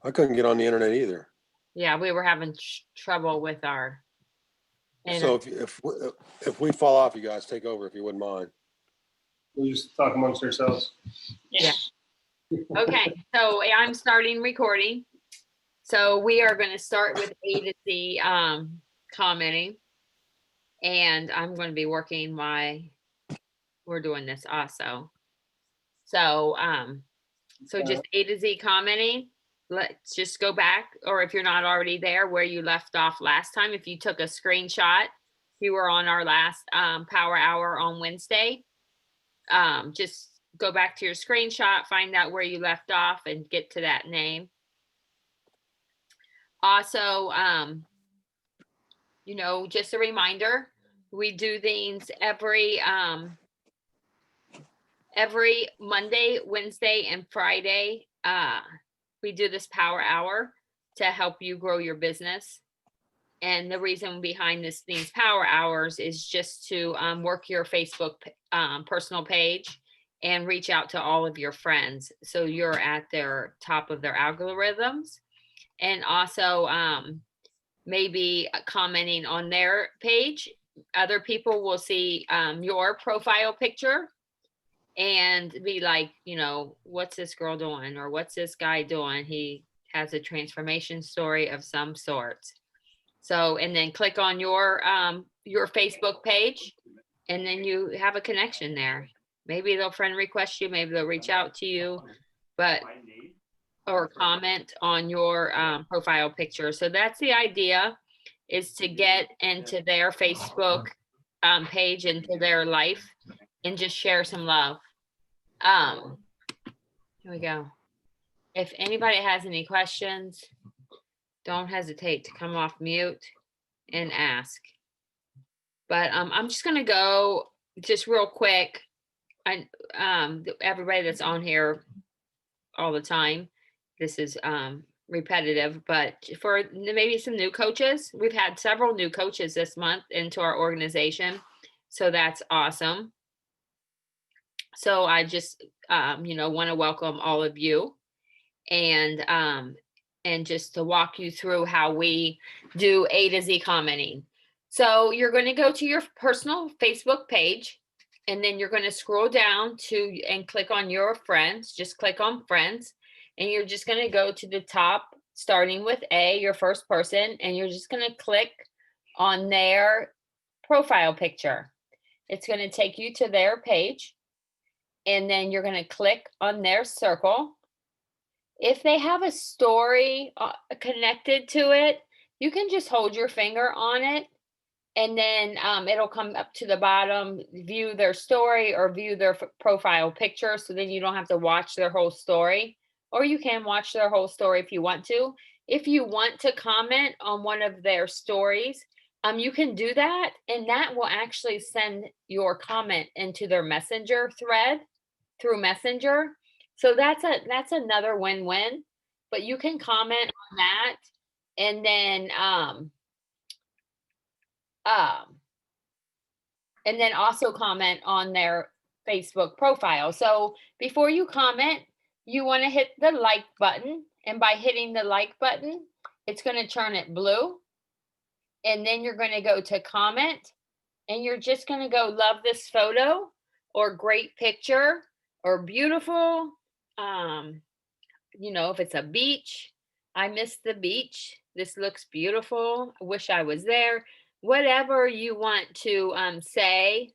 I couldn't get on the internet either. Yeah, we were having trouble with our So internet. if we fall off, you guys take over if you wouldn't mind. We'll just talk amongst ourselves. Yeah. Okay, so I'm starting recording. So we are going to start with A to Z commenting. And I'm going to be working while we're doing this also. So just A to Z commenting. Let's just go back, or if you're not already there, where you left off last time. If you took a screenshot, you were on our last Power Hour on Wednesday. Just go back to your screenshot, find out where you left off, and get to that name. Also, just a reminder, we do these every Monday, Wednesday, and Friday. We do this Power Hour to help you grow your business. And the reason behind these Power Hours is just to work your Facebook personal page and reach out to all of your friends, so you're at their top of their algorithms. And also maybe commenting on their page. Other people will see your profile picture and be like, what's this girl doing, or what's this guy doing? He has a transformation story of some sort. So, and then click on your Facebook page, and then you have a connection there. Maybe they'll friend request you, maybe they'll reach out to you, or comment on your profile picture. So that's the idea, is to get into their Facebook page, into their life, and just share some love. Here we go. If anybody has any questions, don't hesitate to come off mute and ask. But I'm just gonna go just real quick. Everybody that's on here all the time, this is repetitive, but for maybe some new coaches, we've had several new coaches this month into our organization, so that's awesome. So I just want to welcome all of you, and just to walk you through how we do A to Z commenting. So you're going to go to your personal Facebook page, and then you're going to scroll down and click on your friends. Just click on friends, and you're just going to go to the top, starting with A, your first person, and you're just going to click on their profile picture. It's going to take you to their page, and then you're going to click on their circle. If they have a story connected to it, you can just hold your finger on it, and then it'll come up to the bottom, view their story or view their profile picture. So then you don't have to watch their whole story, or you can watch their whole story if you want to. If you want to comment on one of their stories, you can do that, and that will actually send your comment into their messenger thread through Messenger. So that's another win-win. But you can comment on that, and then also comment on their Facebook profile. So before you comment, you want to hit the like button, and by hitting the like button, it's going to turn it blue. And then you're going to go to comment, and you're just going to go love this photo, or great picture, or beautiful. If it's a beach, I miss the beach. This looks beautiful. I wish I was there. Whatever you want to say.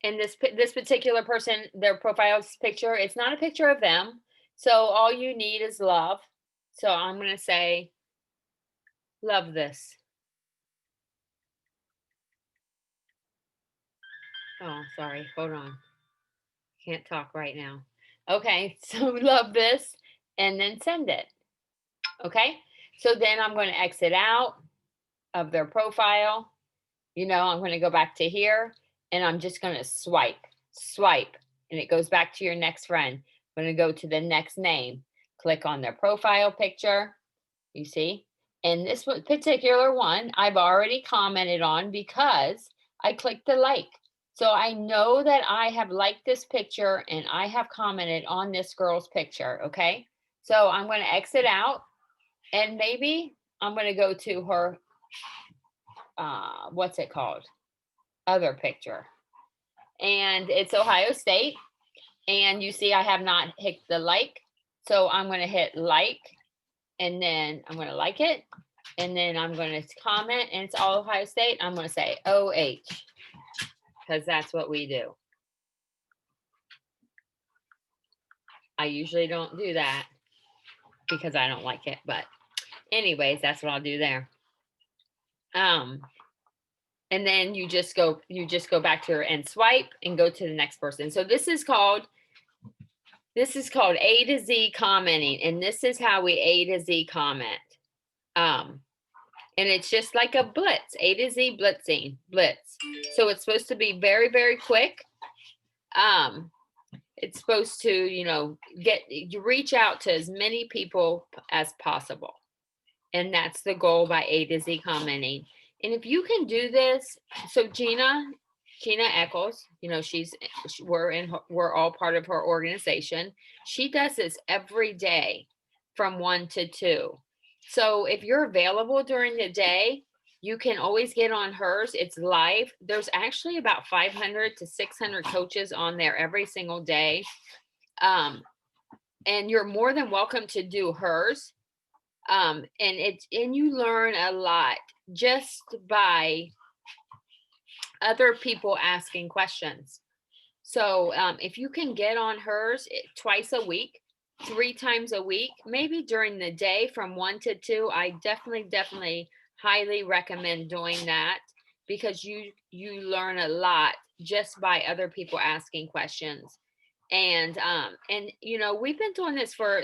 And this particular person, their profile picture, it's not a picture of them. So all you need is love. So I'm going to say, love this. Oh, sorry. Hold on. Can't talk right now. Okay, so love this, and then send it. Okay, so then I'm going to exit out of their profile. I'm going to go back to here, and I'm just going to swipe, and it goes back to your next friend. I'm going to go to the next name, click on their profile picture. You see, and this particular one I've already commented on because I clicked the like. So I know that I have liked this picture, and I have commented on this girl's picture. Okay, So I'm going to exit out, and maybe I'm going to go to her, what's it called? Other picture. And it's Ohio State. And you see, I have not hit the like. So I'm going to hit like, and then I'm going to like it. And then I'm going to comment, and it's all Ohio State. I'm going to say OH, because that's what we do. I usually don't do that because I don't like it. But anyways, that's what I'll do there. And then you just go back to her and swipe and go to the next person. So this is called A to Z commenting, and this is how we A to Z comment. And it's just like a blitz, A to Z blitz. So it's supposed to be very, very quick. It's supposed to, you reach out to as many people as possible. And that's the goal by A to Z commenting. And if you can do this, so Gina Eccles, we're all part of her organization. She does this every day from 1 to 2. So if you're available during the day, you can always get on hers. It's live. There's actually about 500 to 600 coaches on there every single day. And you're more than welcome to do hers. And you learn a lot just by other people asking questions. So if you can get on hers twice a week, 3 times a week, maybe during the day from 1 to 2, I definitely highly recommend doing that, because you learn a lot just by other people asking questions. And we've been doing this for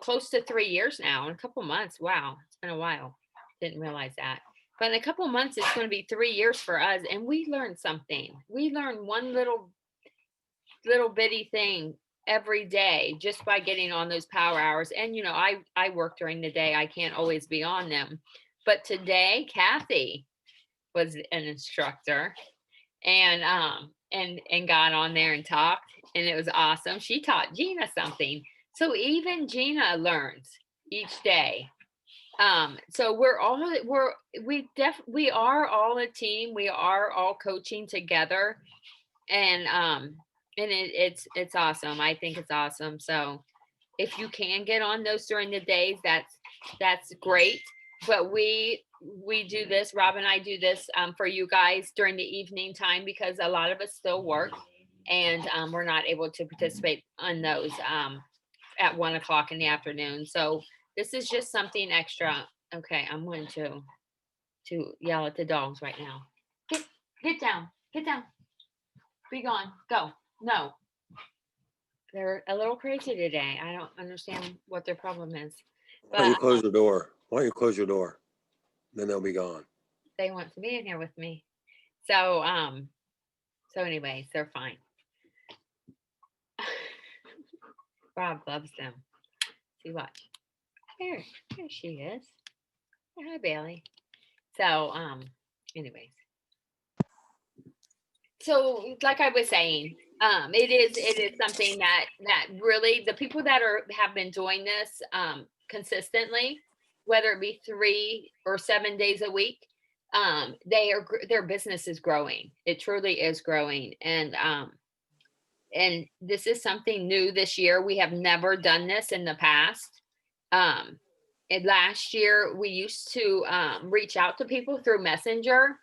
close to 3 years now, in a couple months. Wow, it's been a while. Didn't realize that. But in a couple months, it's going to be 3 years for us, and we learned something. We learned one little bitty thing every day just by getting on those power hours. And I work during the day. I can't always be on them. But today, Kathy was an instructor, and got on there and talked, and it was awesome. She taught Gina something. So even Gina learns each day. So we are all a team. We are all coaching together, and it's awesome. I think it's awesome. So if you can get on those during the days, that's great. But we do this, Rob and I do this for you guys during the evening time, because a lot of us still work, and we're not able to participate on those at 1 o'clock in the afternoon. So this is just something extra. Okay, I'm going to yell at the dogs right now. Get down, be gone, go. No, they're a little crazy today. I don't understand what their problem is. Why don't you But close the door? Why don't you close your door? Then they'll be gone. they want to be in here with me. So anyways, they're fine. Rob loves them. See, watch. There she is. Hi, Bailey. So anyways. So like I was saying, it is something that really the people that have been doing this consistently, whether it be 3 or 7 days a week, their business is growing. It truly is growing. And this is something new this year. We have never done this in the past. And last year we used to reach out to people through Messenger,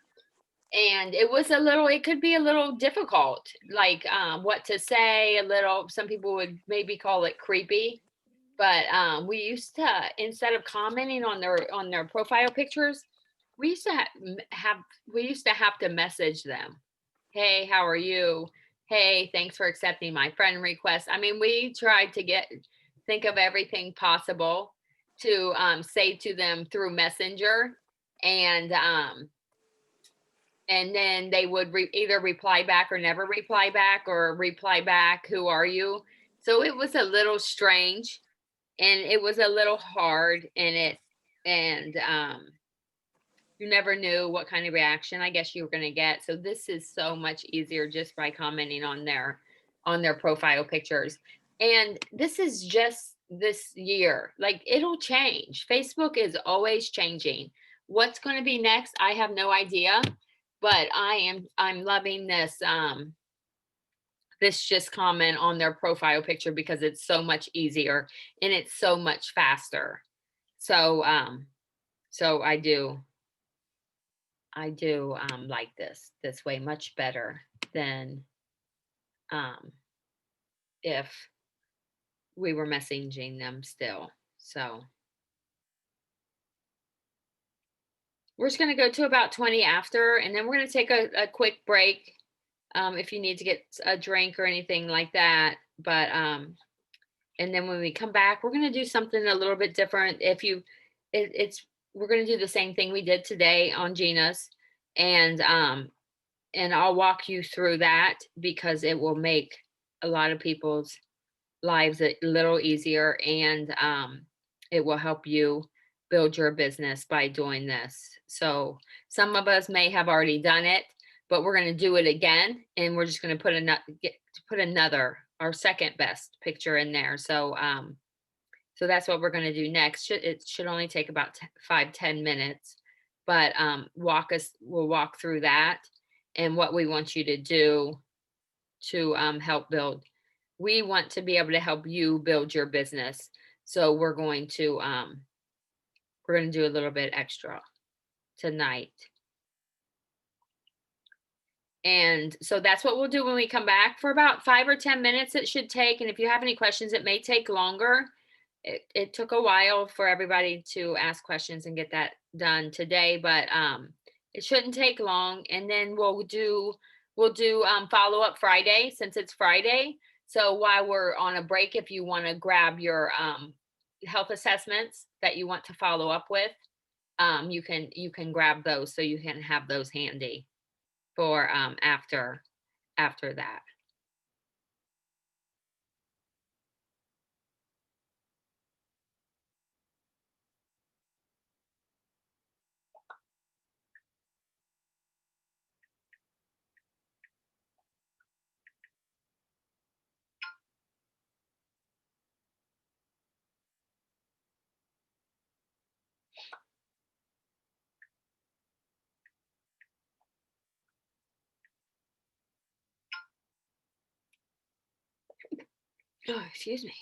and it could be a little difficult, like what to say. Some people would maybe call it creepy, but we used to, instead of commenting on their profile pictures, we used to have to message them. Hey, how are you? Hey, thanks for accepting my friend request. I mean, we tried to think of everything possible to say to them through Messenger, and then they would either reply back or never reply back, or reply back, who are you? So it was a little strange, and it was a little hard, and you never knew what kind of reaction I guess you were going to get. So this is so much easier just by commenting on their profile pictures. And this is just this year. Like it'll change. Facebook is always changing. What's going to be next? I have no idea, but I'm loving this just comment on their profile picture because it's so much easier and it's so much faster. So so I do like this way much better than um if we were messaging them still. So we're just going to go to about 20 after, and then we're going to take a quick break if you need to get a drink or anything like that. But and then when we come back, we're going to do something a little bit different. If you, it's we're going to do the same thing we did today on Gina's, and I'll walk you through that because it will make a lot of people's lives a little easier, and it will help you build your business by doing this. So some of us may have already done it, but we're going to do it again, and we're just going to put another, our second best picture in there. So so that's what we're going to do next. It should only take about 5-10 minutes, but we'll walk through that and what we want you to do to help build. We want to be able to help you build your business. So we're going to do a little bit extra tonight. And so that's what we'll do when we come back for about 5 or 10 minutes it should take. And if you have any questions, it may take longer. It took a while for everybody to ask questions and get that done today, but it shouldn't take long. And then we'll do follow up Friday since it's Friday. So while we're on a break, if you want to grab your health assessments that you want to follow up with, you can grab those so you can have those handy for after that. Oh, excuse me.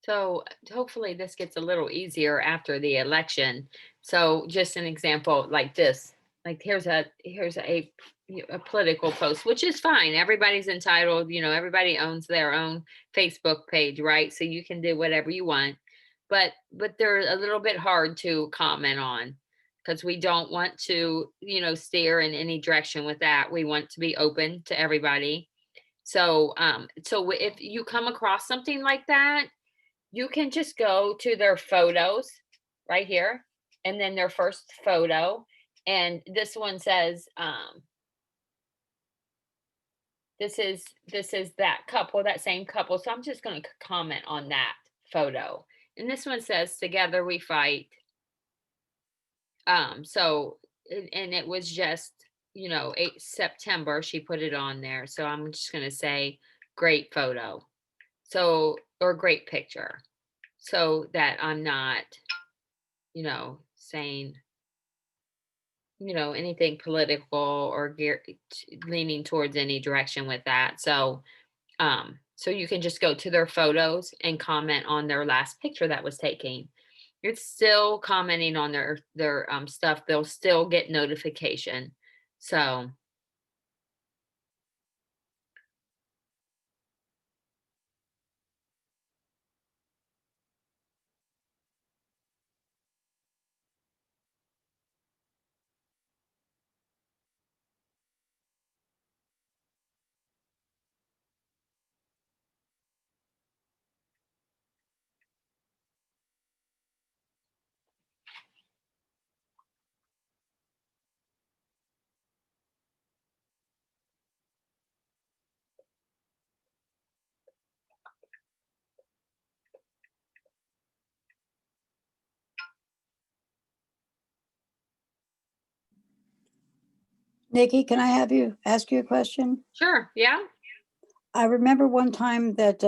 So hopefully this gets a little easier after the election. So just an example like this, like here's a political post, which is fine. Everybody's entitled, everybody owns their own Facebook page, right? So you can do whatever you want. But they're a little bit hard to comment on because we don't want to, steer in any direction with that. We want to be open to everybody. So if you come across something like that, you can just go to their photos right here, and then their first photo. And this one says, this is that couple, that same couple. So I'm just going to comment on that photo. And this one says, "Together we fight." And it was just, 8 September, she put it on there. So I'm just going to say, "Great photo." Or great picture. So that I'm not, saying, anything political or leaning towards any direction with that. So you can just go to their photos and comment on their last picture that was taken. It's still commenting on their stuff. They'll still get notification. So Nikki, can I have you ask you a question? sure, yeah. I remember one time that,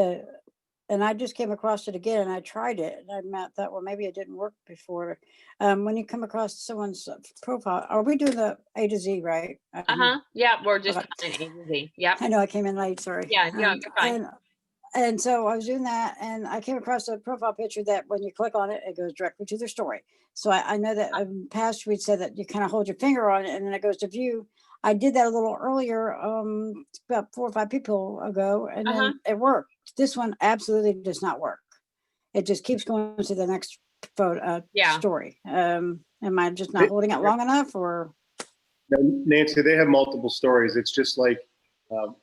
and I just came across it again and I tried it and I thought, well, maybe it didn't work before. When you come across someone's profile, are we doing the A to Z, right? Uh-huh. Yeah, we're just Okay. commenting A to Z. Yep. I know I came in late, sorry. Yeah, you're fine. And so I was doing that and I came across a profile picture that when you click on it, it goes directly to their story. So I know that in the past we'd said that you kind of hold your finger on it and then it goes to view. I did that a little earlier, about 4 or 5 people ago, and Uh-huh. then it worked. This one absolutely does not work. It just keeps going to the next photo Yeah. story. Am I just not holding it long enough, or? Nancy, they have multiple stories. It's just like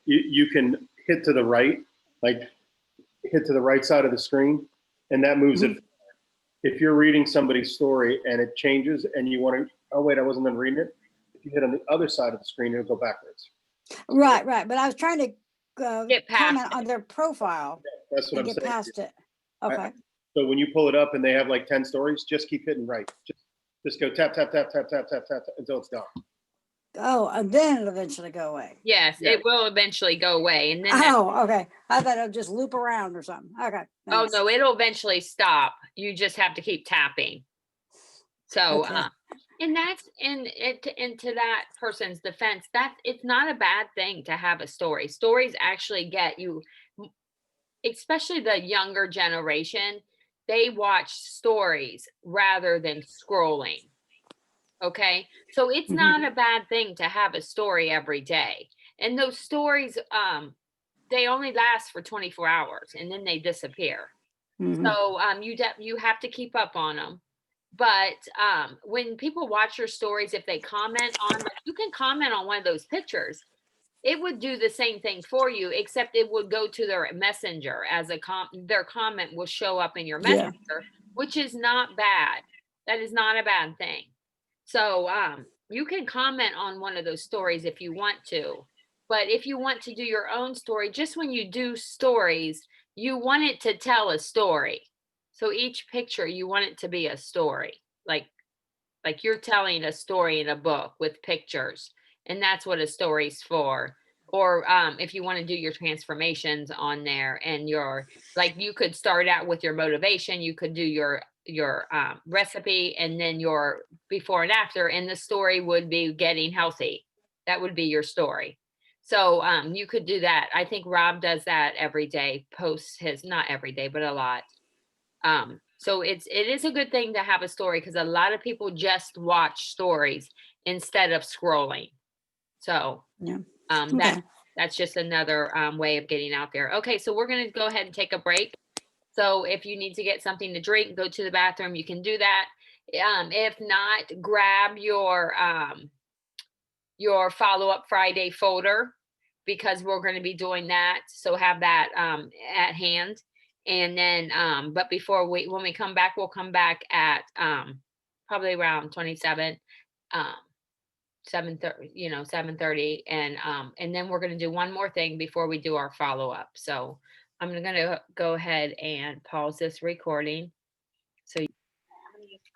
you can hit to the right, like hit to the right side of the screen, and that moves it. If you're reading somebody's story and it changes and you want to, oh wait, I wasn't done reading it. If you hit on the other side of the screen, it'll go backwards. Right. But I was trying to Get past comment on their profile That's what and I'm get saying. past it. Okay. So when you pull it up and they have like 10 stories, just keep hitting right. Just go tap, tap, tap, tap, tap, tap, tap until it's done. Oh, and then it'll eventually go away. Yes, Yeah. it will eventually go away. And then Oh, okay. I thought it'll just loop around or something. Okay. oh thanks. no, it'll eventually stop. You just have to keep tapping. So Okay. and that's and to that person's defense, it's not a bad thing to have a story. Stories actually get you, especially the younger generation, they watch stories rather than scrolling. Okay. So it's Mhm. not a bad thing to have a story every day. And those stories, they only last for 24 hours and then they disappear. Mhm. So you have to keep up on them. But when people watch your stories, if they comment on, like, you can comment on one of those pictures, it would do the same thing for you, except it would go to their messenger as their comment will show up in your Yeah. messenger, which is not bad. That is not a bad thing. So you can comment on one of those stories if you want to. But if you want to do your own story, just when you do stories, you want it to tell a story. So each picture, you want it to be a story, like you're telling a story in a book with pictures, and that's what a story's for. Or if you want to do your transformations on there, and you could start out with your motivation, you could do your recipe, and then your before and after, and the story would be getting healthy. That would be your story. So you could do that. I think Rob does that every day, posts his, not every day, but a lot. So it is a good thing to have a story because a lot of people just watch stories instead of scrolling. So Yeah. that Okay. that's just another way of getting out there. Okay, so we're gonna go ahead and take a break. So if you need to get something to drink, go to the bathroom, you can do that. If not, grab your follow-up Friday folder because we're going to be doing that. So have that at hand. And then, but when we come back, we'll come back at probably around 27, 7:30, 7:30. And then we're going to do one more thing before we do our follow-up. So I'm going to go ahead and pause this recording.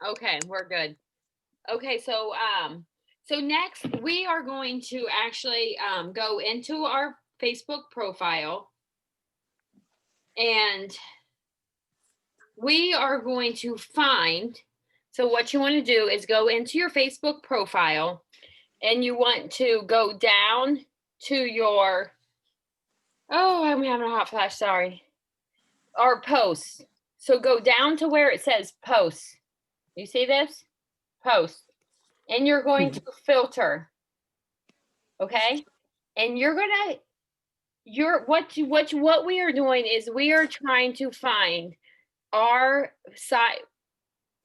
Okay, we're good. Okay, so next we are going to actually go into our Facebook profile, and we are going to find, so what you want to do is go into your Facebook profile, and you want to go down to your, oh, I'm having a hot flash, sorry, our posts. So go down to where it says posts. You see this? Post. And you're going to filter. Okay? And what we are doing is we are trying to find our side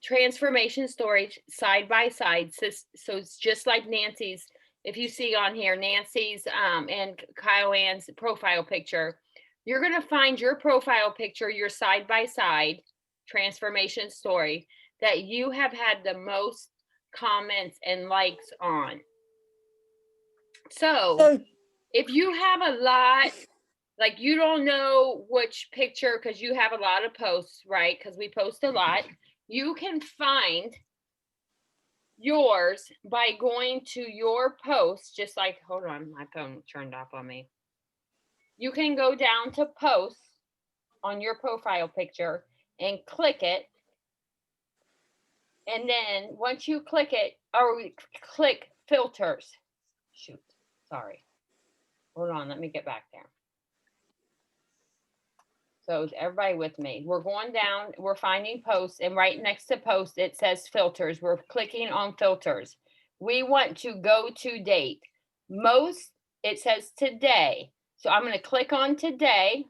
transformation story side by side. So it's just like Nancy's, if you see on here, Nancy's and Kyle Ann's profile picture, you're going to find your profile picture, your side by side transformation story that you have had the most comments and likes on. So if you have a lot, like you don't know which picture, because you have a lot of posts, right? Because we post a lot. You can find yours by going to your post, just like, hold on, my phone turned off on me. You can go down to posts on your profile picture and click it. And then once you click it, or click filters. Shoot, sorry. Hold on, let me get back there. So is everybody with me? We're going down, we're finding posts, and right next to posts, it says filters. We're clicking on filters. We want to go to date. It says today. So I'm going to click on today,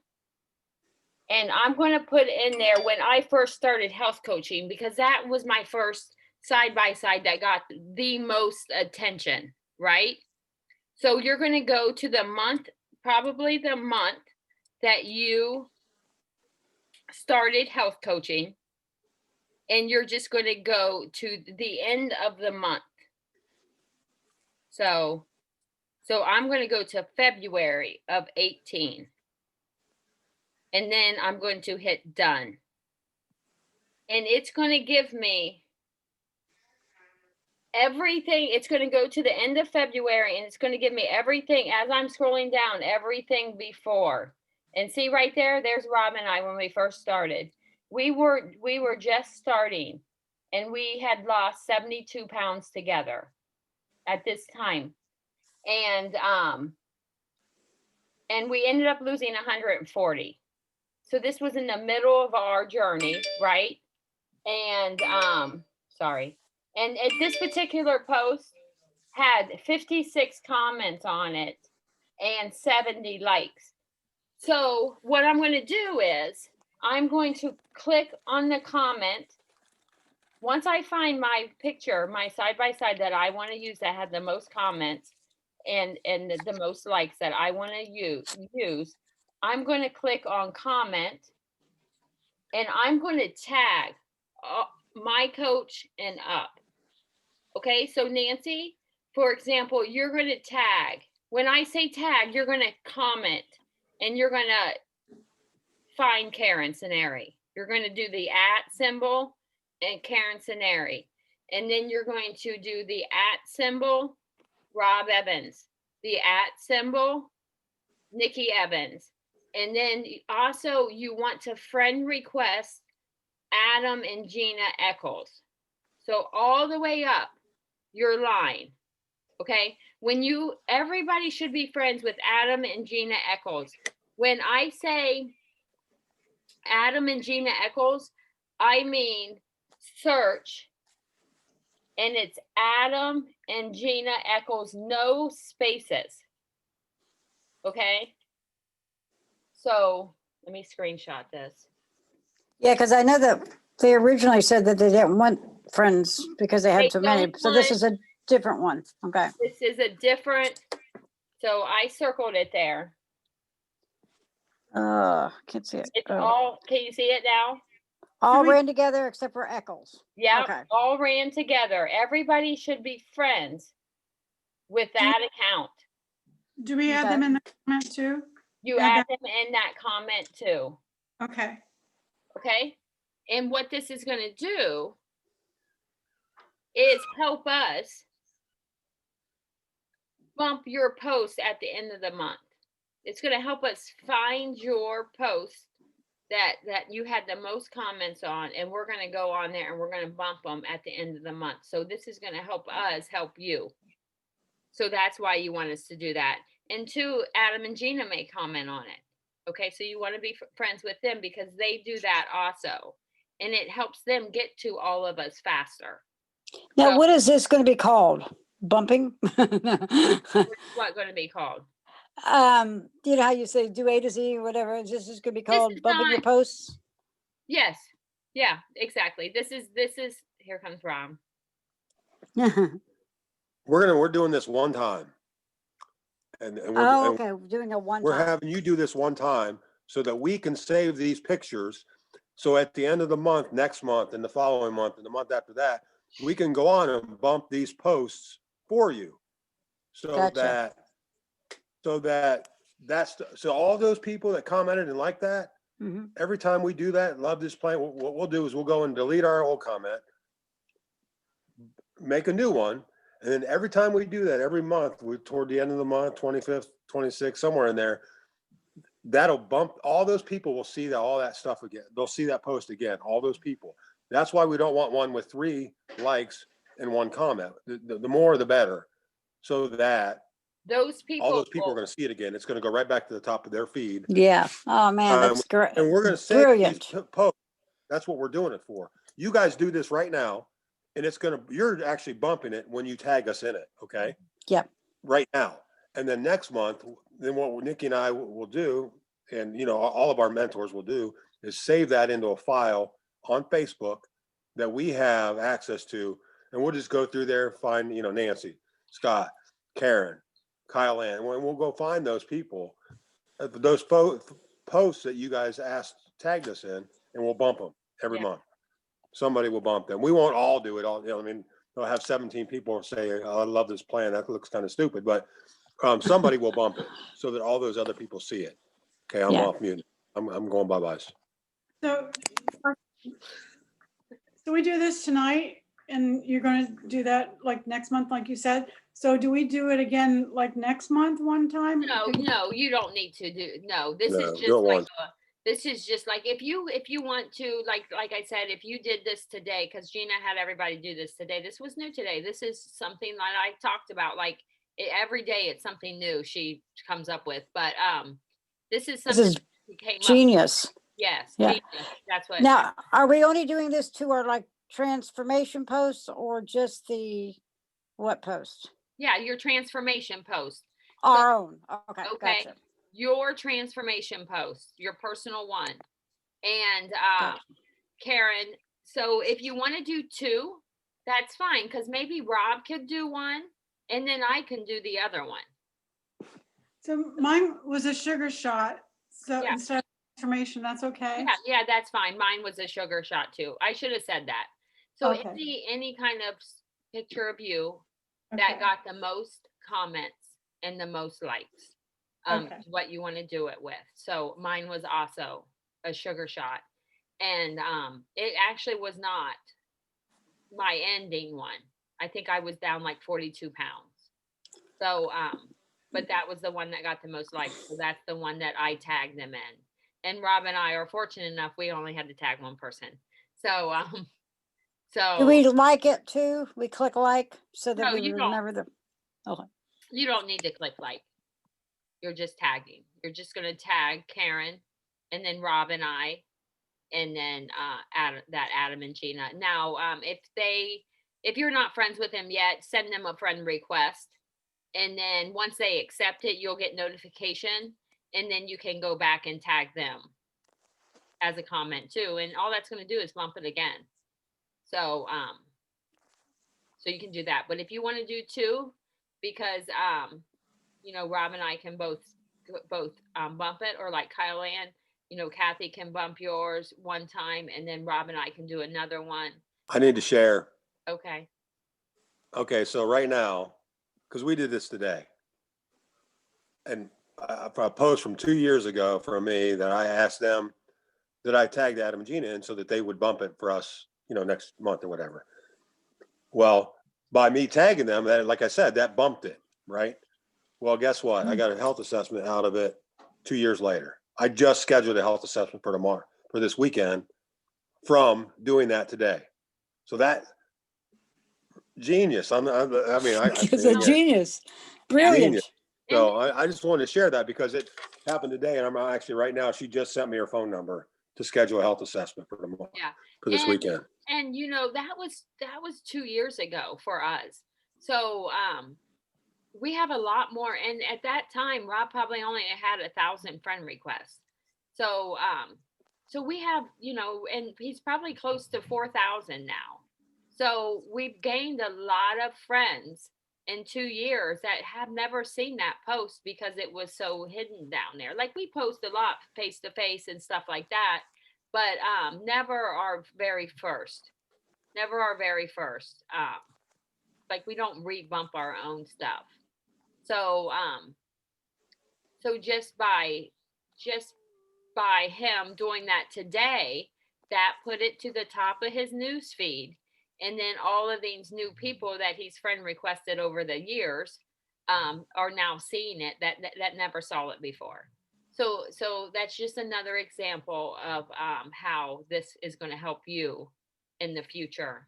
and I'm going to put in there when I first started health coaching, because that was my first side-by-side that got the most attention, right? So you're going to go to the month, probably the month that you started health coaching, and you're just going to go to the end of the month. So I'm going to go to February of 18, and then I'm going to hit done, and it's going to give me everything. It's going to go to the end of February, and it's going to give me everything as I'm scrolling down, everything before. And see right there, there's Rob and I when we first started. We were just starting, and we had lost 72 pounds together at this time. And we ended up losing 140. So this was in the middle of our journey, right? And sorry. And this particular post had 56 comments on it and 70 likes. So what I'm going to do is I'm going to click on the comment. Once I find my picture, my side-by-side that I want to use that had the most comments and the most likes that I want to use, I'm going to click on comment, and I'm going to tag my coach and up. Okay, so Nancy, for example, you're going to tag. When I say tag, you're going to comment, and you're going to find Karen Ceneri. You're going to do the @ symbol and Karen Ceneri. And then you're going to do the @ symbol, Rob Evans, the @ symbol, Nikki Evans. And then also you want to friend request Adam and Gina Eccles. So all the way up your line. Okay. Everybody should be friends with Adam and Gina Eccles. When I say Adam and Gina Eccles, I mean, search, and it's Adam and Gina Eccles, no spaces. Okay? So let me screenshot this. Yeah, because I know that they originally said that they didn't want friends because they They had so many. don't So this want- is a different one. Okay. This is a different, so I circled it there. Can't see it. It's Oh. all, can you see it now? All we- ran together except for Eccles. Yeah, Okay. all ran together. Everybody should be friends with that account. Do we add Okay. them in the comment too? You Yeah, add them in that comment too, Okay. okay? And what this is gonna do is help us bump your post at the end of the month. It's gonna help us find your post that you had the most comments on, and we're gonna go on there and we're gonna bump them at the end of the month. So this is gonna help us help you. So that's why you want us to do that. And two, Adam and Gina may comment on it. Okay, so you want to be friends with them because they do that also. And it helps them get to all of us faster. Now, So- what is this going to be called? Bumping? What going to be called? You know how you say do A to Z or whatever. This is going to be called is bumping your not- posts. Yes. Yeah, exactly. This is, here comes Ron. We're doing this one time. And Oh, we're, okay. We're doing a one we're time. having you do this one time so that we can save these pictures. So at the end of the month, next month, and the following month, and the month after that, we can go on and bump these posts for you. So Gotcha. so all those people that commented and like that, Mhm. every time we do that, love this plan, what we'll do is we'll go and delete our old comment, make a new one. And then every time we do that, every month, we toward the end of the month, 25th, 26th, somewhere in there, that'll bump, all those people will see that, all that stuff again. They'll see that post again, all those people. That's why we don't want one with 3 likes and 1 comment. The more, the better. So that Those people. all those people are will- going to see it again. It's going to go right back to the top of their feed. Yeah. Oh, man. That's great. And we're going to save these Brilliant. posts. That's what we're doing it for. You guys do this right now, and you're actually bumping it when you tag us in it. Okay. Yep. Right now. And then next month, then what Nikki and I will do, and all of our mentors will do, is save that into a file on Facebook that we have access to, and we'll just go through there, find Nancy, Scott, Karen, Kyle Ann, and we'll go find those people, those posts that you guys tagged us in, and we'll bump them every Yeah. month. Somebody will bump them. We won't all do it all. They'll have 17 people say, "Oh, I love this plan. That looks kind of stupid," but somebody will bump it so that all those other people see it. Okay, I'm Yeah. off mute. I'm going bye-byes. So, so we do this tonight and you're going to do that like next month, like you said. So do we do it again like next month one time? No, you don't need to do, no, this No, is do just it like, once. this is just like, if you want to, like I said, if you did this today, because Gina had everybody do this today, this was new today. This is something that I talked about, like every day it's something new she comes up with, but this is This something is she came up. genius. Yes, Yeah. genius, that's what. Now, are we only doing this to our like transformation posts or just the what post? Yeah, your transformation post. Our own. Okay, Okay. gotcha. Your transformation post, your personal one. And Gotcha. Karen, so if you want to do 2, that's fine, because maybe Rob could do one and then I can do the other one. So mine was a sugar shot. So Yeah. instead of information, that's okay. Yeah, that's fine. Mine was a sugar shot too. I should have said that. So Okay. any kind of picture of you Okay. that got the most comments and the most likes, Okay. is what you want to do it with. So mine was also a sugar shot, and it actually was not my ending one. I think I was down like 42 pounds. So but that was the one that got the most likes. So that's the one that I tagged them in. And Rob and I are fortunate enough we only had to tag one person. So Do we like it too? We click like so that No, we you don't. remember the. you don't need to click like. You're just tagging. You're just gonna tag Karen and then Rob and I and then Adam and Gina. Now, if you're not friends with them yet, send them a friend request. And then once they accept it, you'll get notification, and then you can go back and tag them as a comment too. And all that's going to do is bump it again. So, so you can do that. But if you want to do two, because, Rob and I can both bump it, or like Kyle Ann, Kathy can bump yours one time, and then Rob and I can do another one. I need to share. Okay. Okay, so right now, because we did this today, and a post from 2 years ago for me that I asked them that I tagged Adam and Gina in so that they would bump it for us, next month or whatever. Well, by me tagging them, that, like I said, that bumped it, right? Well, guess what? I got a health assessment out of it 2 years later. I just scheduled a health assessment for tomorrow, for this weekend, from doing that today. So that genius. It's a genius. Brilliant. Genius. So I just wanted to share that because it happened today, and I'm actually right now. She just sent me her phone number to schedule a health assessment for tomorrow. Yeah. For this weekend. And that was 2 years ago for us. So we have a lot more. And at that time, Rob probably only had 1,000 friend requests. So so we have, and he's probably close to 4,000 now. So we've gained a lot of friends in 2 years that have never seen that post because it was so hidden down there. Like, we post a lot face to face and stuff like that, but never our very first. Like, we don't rebump our own stuff. So so just by him doing that today, that put it to the top of his news feed. And then all of these new people that he's friend requested over the years are now seeing it that never saw it before. So that's just another example of how this is going to help you in the future.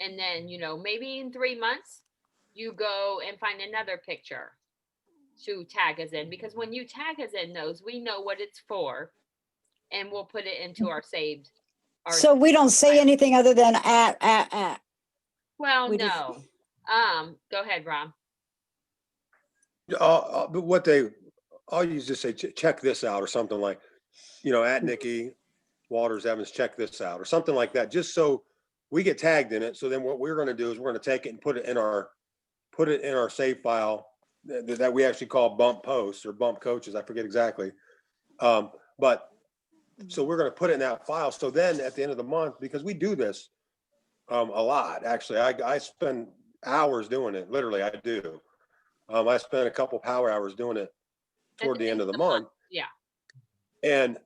And then, maybe in 3 months, you go and find another picture to tag us in, because when you tag us in those, we know what it's for, and we'll put it into our saved. So we don't say anything other than at. Well, we just- no. Go ahead, Rob. But I'll use just say, check this out, or something like, at Nikki Walters Evans, check this out, or something like that, just so we get tagged in it. So then what we're going to do is we're going to take it and put it in our save file that we actually call bump posts or bump coaches. I forget exactly. But so we're going to put it in that file. So then at the end of the month, because we do this a lot, actually, I spend hours doing it. Literally, I do. I spend a couple power hours doing it toward the end of the month. Yeah. And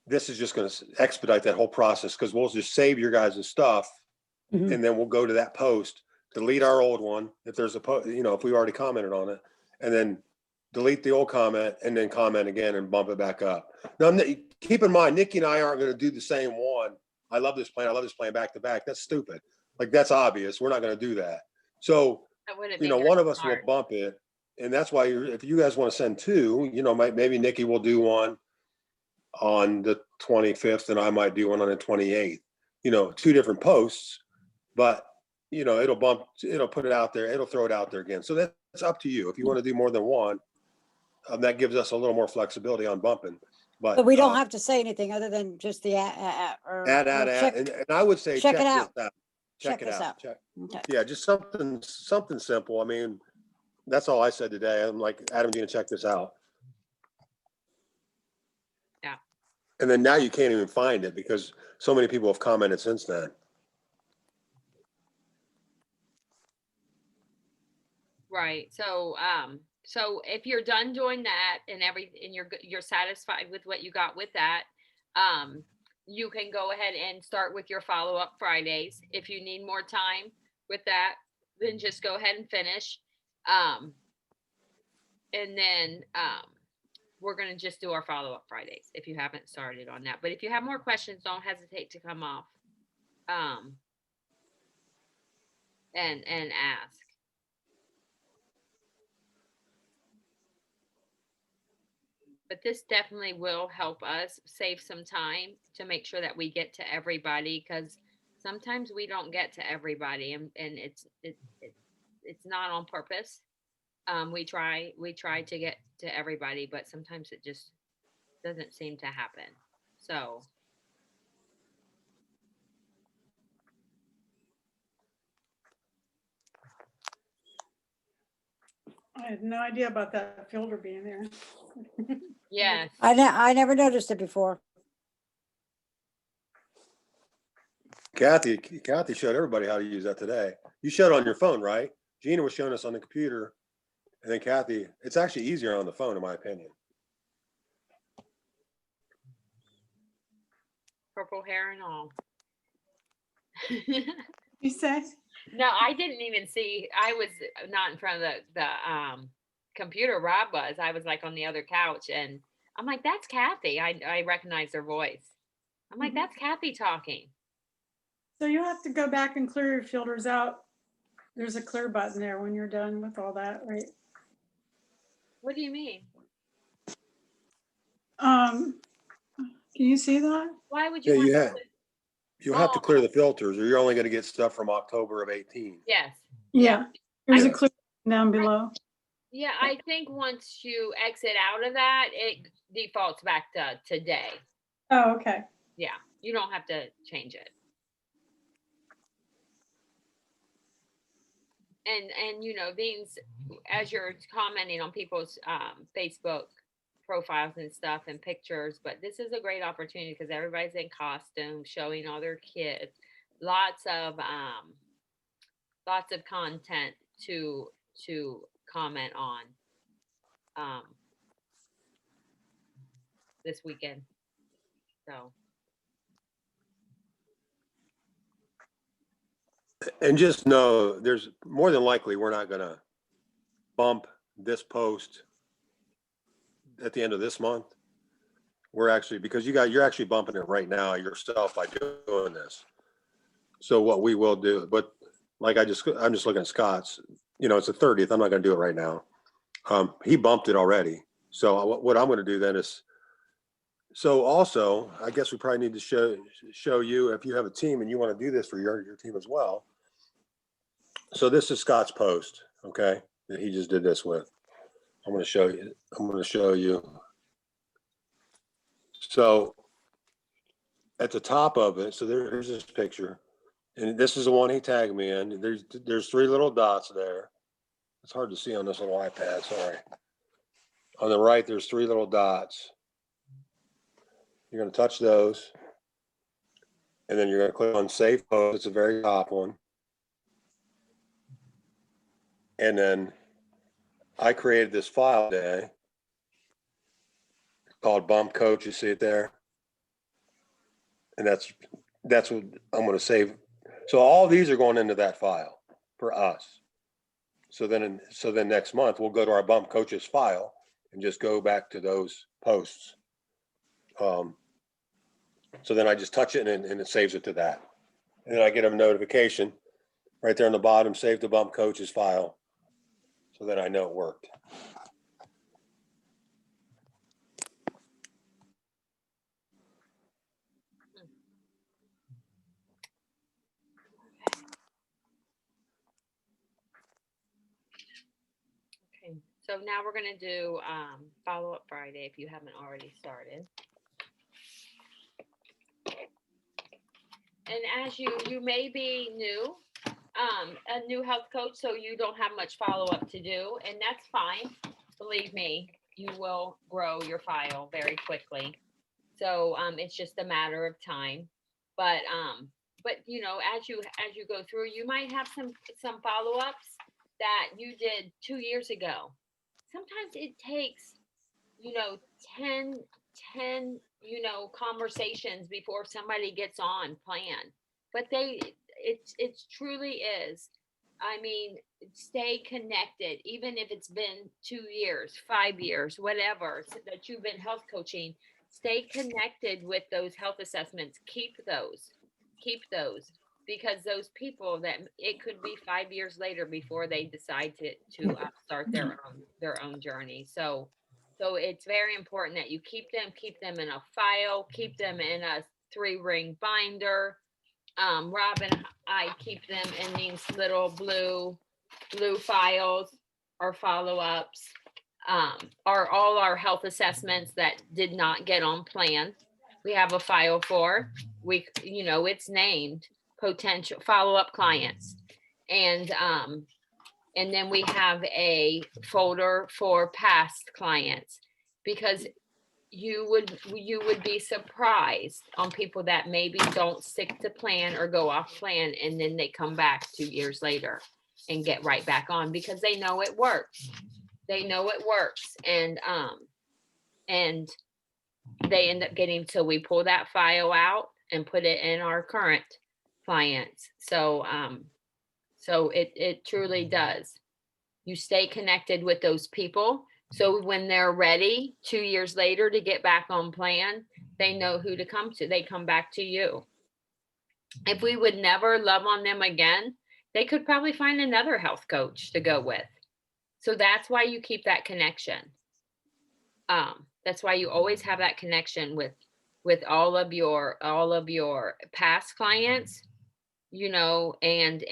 this is just going to expedite that whole process, because we'll just save your guys' stuff, Mhm. and then we'll go to that post, delete our old one if there's a post, if we already commented on it, and then delete the old comment and then comment again and bump it back up. Now, keep in mind, Nikki and I aren't going to do the same one. I love this plan back to back. That's stupid. Like, that's obvious. We're not going to do that. So, one of us will bump it. And that's why if you guys want to send two, maybe Nikki will do one on the 25th and I might do one on the 28th, two different posts, but it'll put it out there. It'll throw it out there again. So that's up to you. If you want to do more than one, that gives us a little more flexibility on bumping. But we don't have to say anything other than just the add. And I would say, check it out. Check it out. Okay. Yeah, just something simple. I mean, that's all I said today. I'm like, Adam, Gina, check this out. Yeah. And then now you can't even find it because so many people have commented since then. Right. So so if you're done doing that and you're satisfied with what you got with that, you can go ahead and start with your follow-up Fridays. If you need more time with that, then just go ahead and finish. And then we're going to just do our follow-up Fridays if you haven't started on that. But if you have more questions, don't hesitate to come off and ask. But this definitely will help us save some time to make sure that we get to everybody, because sometimes we don't get to everybody, and it's not on purpose. We try to get to everybody, but sometimes it just doesn't seem to happen. So I had no idea about that filter being there. yes, I never noticed it before. Kathy showed everybody how to use that today. You showed on your phone, right? Gina was showing us on the computer. And then Kathy, it's actually easier on the phone, in my opinion. purple hair and all. You say? No, I didn't even see. I was not in front of the computer. Rob was. I was like on the other couch, and I'm like, "That's Kathy." I recognize her voice. I'm like, Mhm. "That's Kathy talking." So you have to go back and clear your filters out. There's a clear button there when you're done with all that, right? What do you mean? Can you see that? Why would Yeah, you want? you have to Oh. clear the filters or you're only going to get stuff from October of 18. Yes. Yeah. There's a Yeah. clear down below. Yeah, I think once you exit out of that, it defaults back to today. Oh, okay. Yeah, you don't have to change it. And these, as you're commenting on people's Facebook profiles and stuff and pictures, but this is a great opportunity because everybody's in costume showing all their kids. Lots of content to comment on this weekend. So And just know there's more than likely we're not going to bump this post at the end of this month. We're actually, because you're actually bumping it right now yourself by doing this. So what we will do, but like I'm just looking at Scott's, it's the 30th. I'm not going to do it right now. He bumped it already. So what I'm going to do then is, so also, I guess we probably need to show you, if you have a team and you want to do this for your team as well. So this is Scott's post, okay, that he just did this with. I'm going to show you. So at the top of it, so here's this picture, and this is the one he tagged me in. There's three little dots there. It's hard to see on this little iPad, sorry. On the right, there's three little dots. You're going to touch those, and then you're going to click on Save Post. It's the very top one. And then I created this file today called Bump Coach. You see it there? And that's what I'm going to save. So all these are going into that file for us. So then next month we'll go to our Bump Coaches file and just go back to those posts. So then I just touch it and it saves it to that. And then I get a notification right there on the bottom, save the Bump Coaches file. So then I know it worked. okay, so now we're gonna do follow up Friday if you haven't already started. And as you may be new, a new health coach, so you don't have much follow up to do, and that's fine. Believe me, you will grow your file very quickly. So it's just a matter of time. But as you go through, you might have some follow ups that you did 2 years ago. Sometimes it takes 10 conversations before somebody gets on plan, but it's truly is. I mean, stay connected, even if it's been 2 years, 5 years, whatever that you've been health coaching. Stay connected with those health assessments. Keep those, because those people that it could be 5 years later before they decide to start their own journey. So So it's very important that you keep them in a file, keep them in a 3-ring binder. Rob and I keep them in these little blue files or follow-ups. Are all our health assessments that did not get on plan. We have a file for, it's named potential follow-up clients. And then we have a folder for past clients, because you would be surprised on people that maybe don't stick to plan or go off plan, and then they come back 2 years later and get right back on because they know it works. They know it works, and they end up getting, till we pull that file out and put it in our current clients. So it truly does. You stay connected with those people. So when they're ready 2 years later to get back on plan, they know who to come to. They come back to you. If we would never love on them again, they could probably find another health coach to go with. So that's why you keep that connection. That's why you always have that connection with all of your past clients, and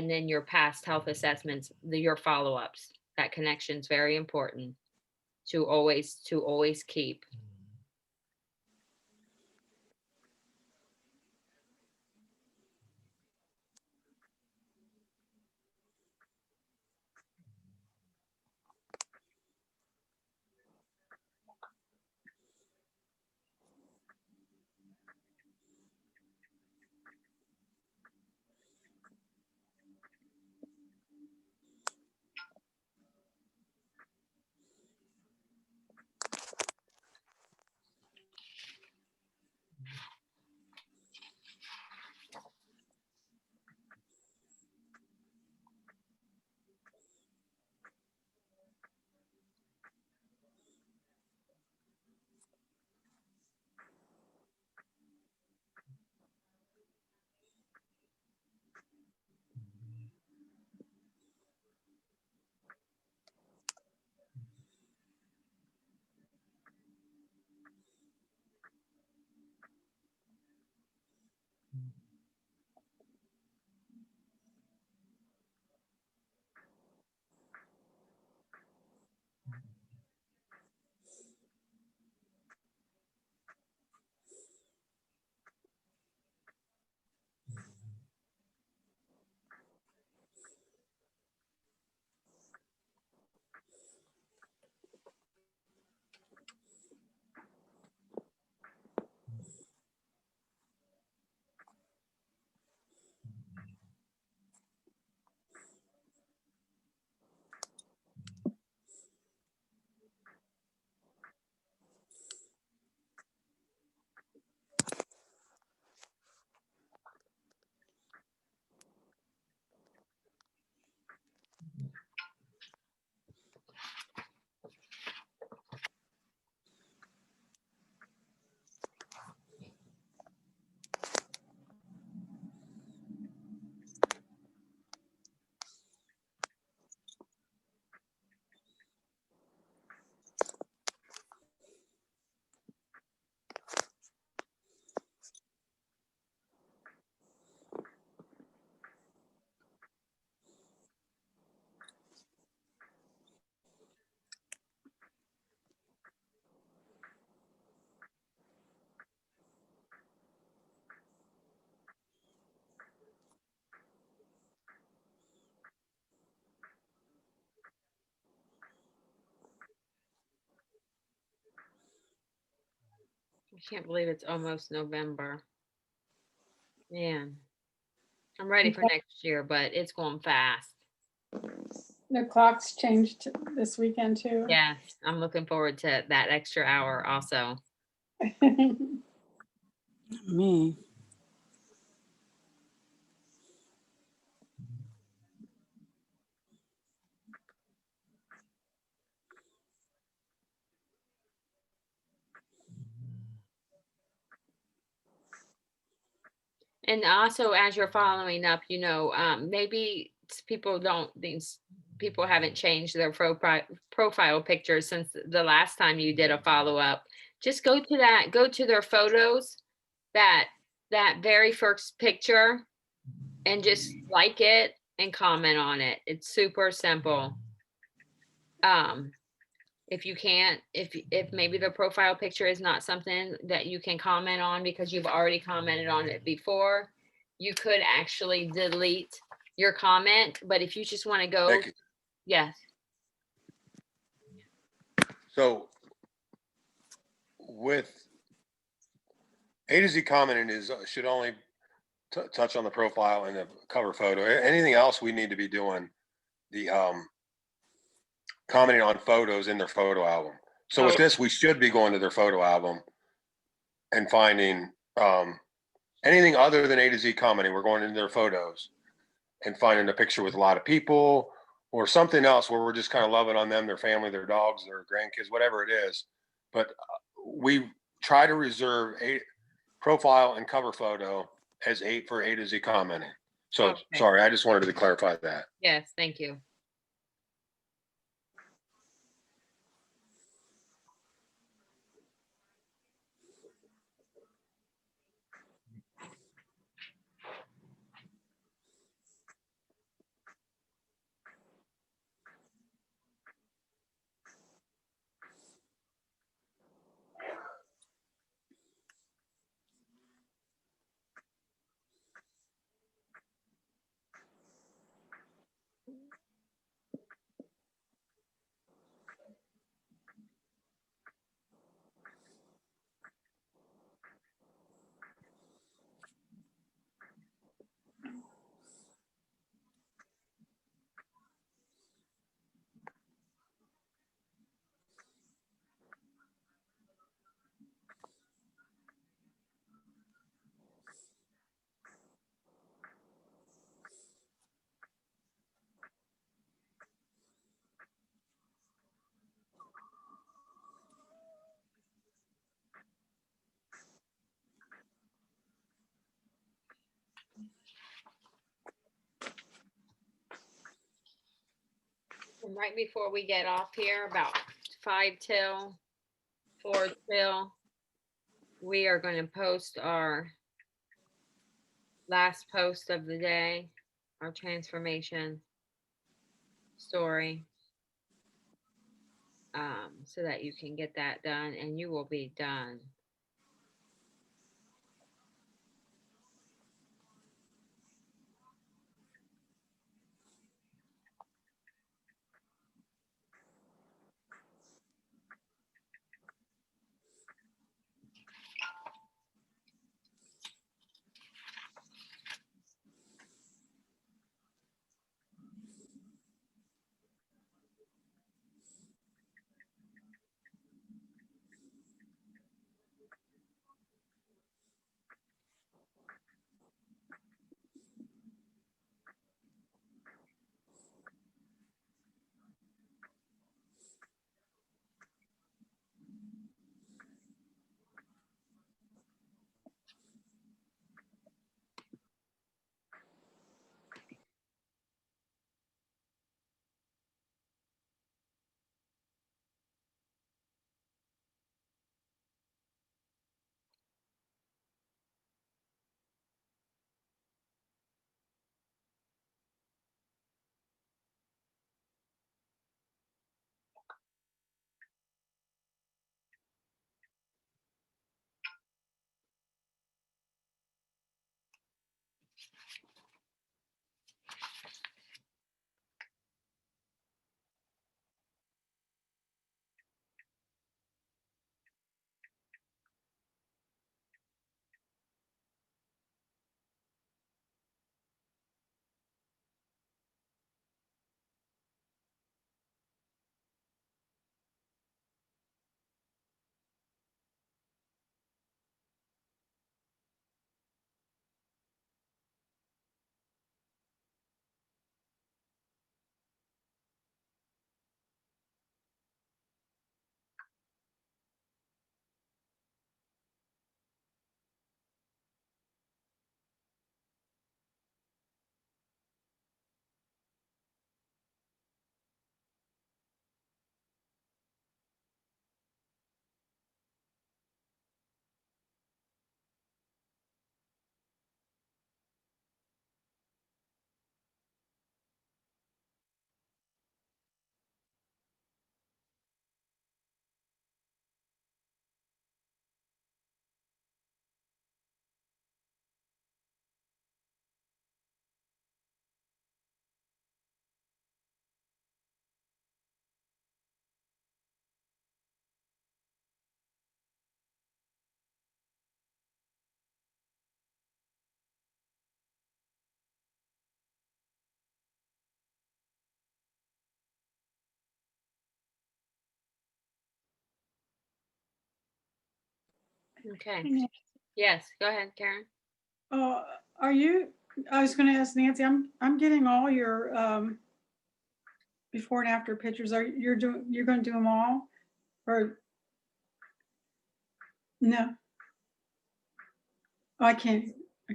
then your past health assessments, your follow-ups. That connection is very important to always keep. I can't believe it's almost November. Man, I'm ready for next year, but it's going fast. The clocks changed this weekend too. Yes, I'm looking forward to that extra hour also. Me. And also, as you're following up, maybe people don't, people haven't changed their profile picture since the last time you did a follow-up. Just go to their photos, that very first picture, and just like it and comment on it. It's super simple. If you can't, if maybe the profile picture is not something that you can comment on because you've already commented on it before, you could actually delete your comment. But if you just want to go, Thank you. yes, So with A to Z commenting is, should only touch on the profile and the cover photo. Anything else we need to be doing, the commenting on photos in their photo album. So with Oh. this, we should be going to their photo album and finding anything other than A to Z commenting. We're going into their photos and finding a picture with a lot of people or something else where we're just kind of loving on them, their family, their dogs, their grandkids, whatever it is. But we try to reserve a profile and cover photo as for A to Z commenting. So Okay. sorry, I just wanted to clarify that. yes, thank you. And right before we get off here, about 5 till 4 till, we are going to post our last post of the day, our transformation story, so that you can get that done and you will be done. Okay, Yeah. yes, go ahead, Karen. Oh, are you, I was gonna ask Nancy, I'm getting all your, before and after pictures. You're gonna do them all? Or, no? Oh, I can't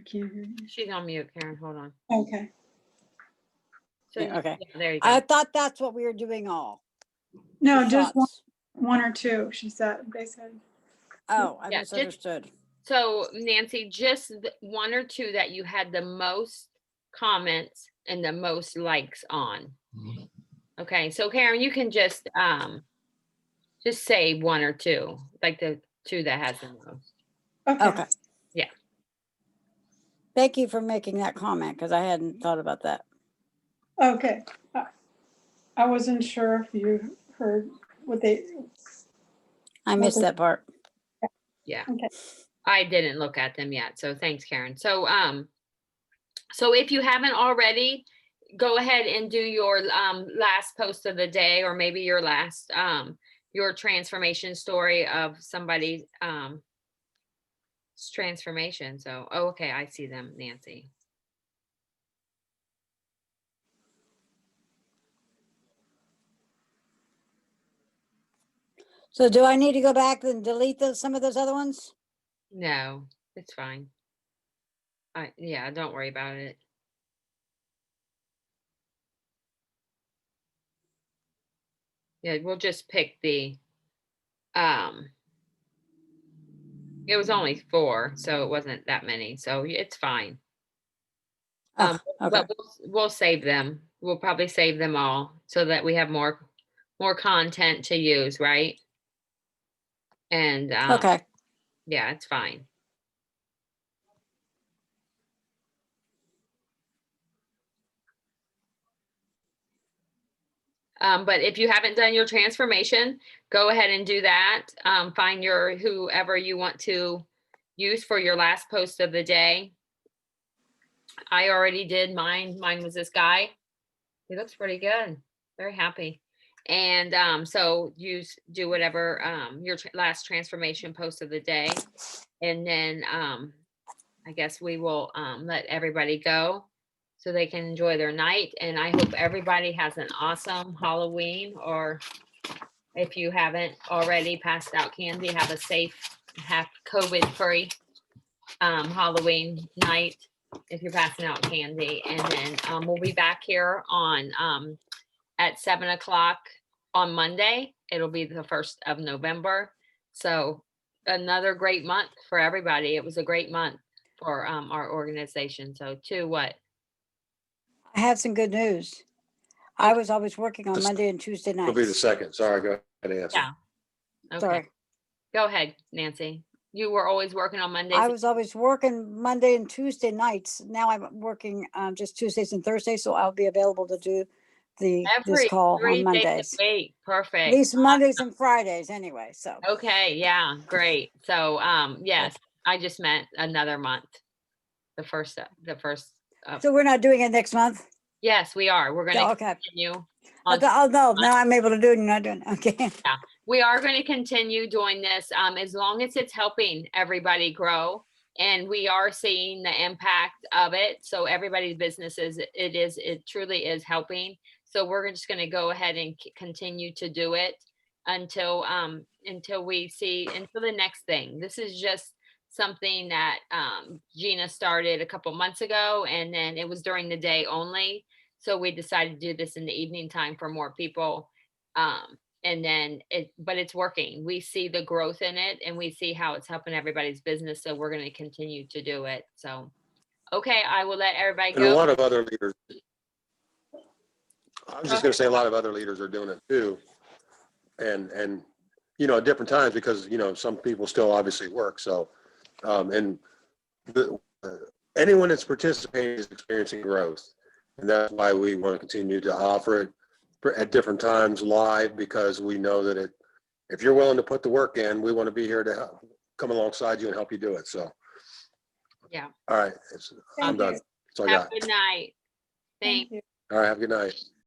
hear you. She's on mute, Karen, hold on. Okay. So, Yeah, okay. there you I go. thought that's what we were doing all. No, the just shots. one or two, she said, they said. Oh, I Yeah, just- misunderstood. So Nancy, just one or two that you had the most comments and the most likes on. Okay, so Karen, you can just say one or two, like the two that has the most. Okay, Okay. Yeah. Thank you for making that comment because I hadn't thought about that. okay. I wasn't sure if you heard what they, I missed Okay. that part. Yeah. Okay. I didn't look at them yet, so thanks, Karen. So so if you haven't already, go ahead and do your last post of the day, or maybe your last your transformation story of somebody's transformation. So, oh, okay, I see them, Nancy. So do I need to go back and delete some of those other ones? No, it's fine. Yeah, don't worry about it. Yeah, we'll just pick the it was only 4, so it wasn't that many, so it's fine. Oh, okay. But we'll save them. We'll probably save them all so that we have more content to use, right? And Okay. yeah, it's fine. But if you haven't done your transformation, go ahead and do that. Find your whoever you want to use for your last post of the day. I already did mine. Mine was this guy. He looks pretty good. Very happy. And so do whatever your last transformation post of the day. And then I guess we will let everybody go so they can enjoy their night. And I hope everybody has an awesome Halloween, or if you haven't already passed out candy, have a safe, COVID-free Halloween night if you're passing out candy. And then we'll be back here on at 7 o'clock on Monday. It'll be the 1st of November. So another great month for everybody. It was a great month for our organization. So what? I have some good news. I was always working on This- Monday and Tuesday It'll be the nights. second. Sorry, go ahead, Nancy. Yeah. Okay. Sorry. Go ahead, Nancy. You were always working on Mondays. I was always working Monday and Tuesday nights. Now I'm working just Tuesdays and Thursdays, so I'll be available to do this every call 3 on days Mondays. a week. At Perfect. least Mondays and Fridays anyway, so. Okay, yeah, great. So yes, I just meant another month. The first So we're not doing it next month? yes, we are. We're Yeah, going to okay. continue on Oh, no, now I'm able to do it and you're not doing it. Okay. we are going to continue doing this as long as it's helping everybody grow, and we are seeing the impact of it. So everybody's businesses, it truly is helping. So we're just going to go ahead and continue to do it until we see until the next thing. This is just something that Gina started a couple months ago, and then it was during the day only. So we decided to do this in the evening time for more people. And then but it's working. We see the growth in it, and we see how it's helping everybody's business. So we're going to continue to do it. So, okay, I will let everybody And a go. lot of other leaders, I was just gonna say a lot of other leaders are doing it too. And, you know, at different times because, you know, some people still obviously work. So, and anyone that's participating is experiencing growth. And that's why we want to continue to offer it at different times live, because we know that if you're willing to put the work in, we want to be here to help, come alongside you and help you do it. So. Yeah. All right. I'm Thank done. you. That's all I Have got. a good night. Thanks. Thank you. All right. Have a good night.